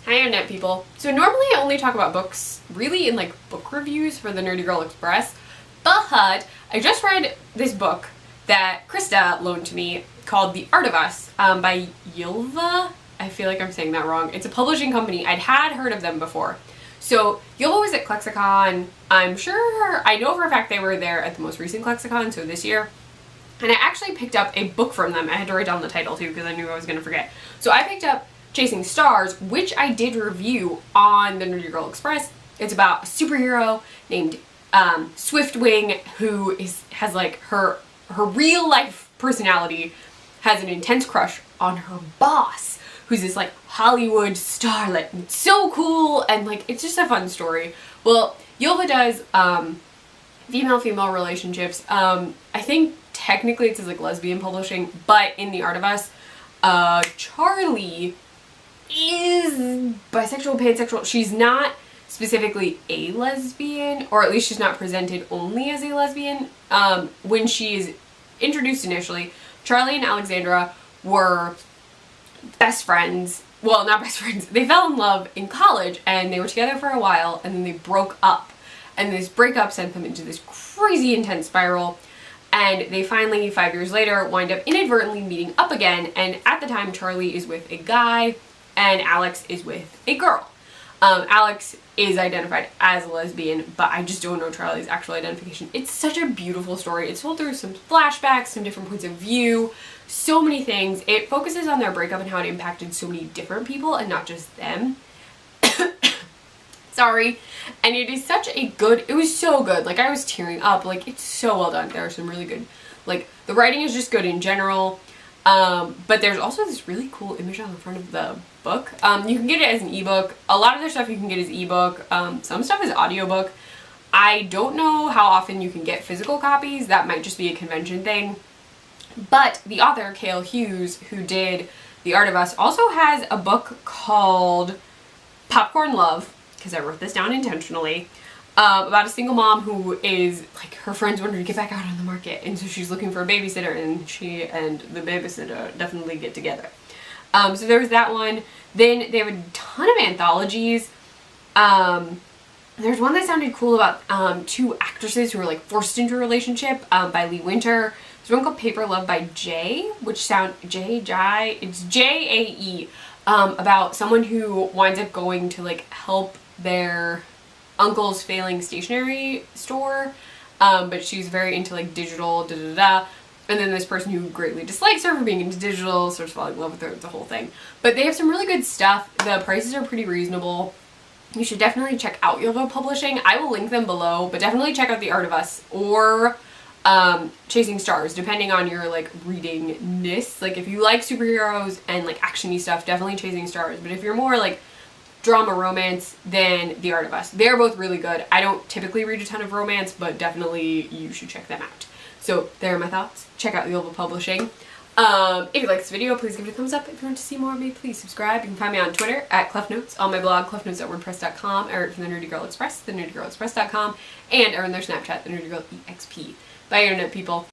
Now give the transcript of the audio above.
Hi internet people. So normally I only talk about books really in like book reviews for the Nerdy Girl Express, but I just read this book that Krista loaned to me called The Art of Us by Ylva. I feel like I'm saying that wrong. It's a publishing company. I'd heard of them before. So Ylva was at Klexicon. I know for a fact they were there at the most recent Klexicon, so this year. And I actually picked up a book from them. I had to write down the title too because I knew I was going to forget. So I picked up Chasing Stars, which I did review on the Nerdy Girl Express. It's about a superhero named Swiftwing who has like her real life personality, has an intense crush on her boss, who's this like Hollywood starlet. And it's so cool, and like it's just a fun story. Well, Ylva does female-female relationships. I think technically it says like lesbian publishing, but in The Art of Us, Charlie is bisexual, pansexual. She's not specifically a lesbian, or at least she's not presented only as a lesbian. When she's introduced initially, Charlie and Alexandra were best friends. Well, not best friends. They fell in love in college and they were together for a while and then they broke up. And this breakup sent them into this crazy intense spiral. And they finally, 5 years later, wind up inadvertently meeting up again. And at the time, Charlie is with a guy and Alex is with a girl. Alex is identified as a lesbian, but I just don't know Charlie's actual identification. It's such a beautiful story. It's told through some flashbacks, some different points of view, so many things. It focuses on their breakup and how it impacted so many different people and not just them. Sorry. And it is such a good, it was so good. Like I was tearing up. Like it's so well done. There are some really good, like the writing is just good in general. But there's also this really cool image on the front of the book. You can get it as an ebook. A lot of their stuff you can get as ebook. Some stuff is audiobook. I don't know how often you can get physical copies. That might just be a convention thing. But the author, Cale Hughes, who did The Art of Us, also has a book called Popcorn Love, because I wrote this down intentionally, about a single mom who is, like, her friends want her to get back out on the market, and so she's looking for a babysitter, and she and the babysitter definitely get together. So there was that one. Then they have a ton of anthologies. There's one that sounded cool about two actresses who were like forced into a relationship by Lee Winter. There's one called Paper Love by Jay, which it's J-A-E, about someone who winds up going to like help their uncle's failing stationery store, but she's very into like digital, and then this person who greatly dislikes her for being into digital starts falling in love with her, the whole thing. But they have some really good stuff. The prices are pretty reasonable. You should definitely check out Ylva Publishing. I will link them below, but definitely check out The Art of Us or Chasing Stars, depending on your like readingness. Like if you like superheroes and like actiony stuff, definitely Chasing Stars. But if you're more like drama romance, then The Art of Us. They're both really good. I don't typically read a ton of romance, but definitely you should check them out. So there are my thoughts. Check out Ylva Publishing. If you like this video, please give it a thumbs up. If you want to see more of me, please subscribe. You can find me on Twitter at ClefNotes, on my blog, clefnotes.wordpress.com, or from the Nerdy Girl Express, thenerdygirlexpress.com, and or in their Snapchat, the Nerdy Girl EXP. Bye, internet people.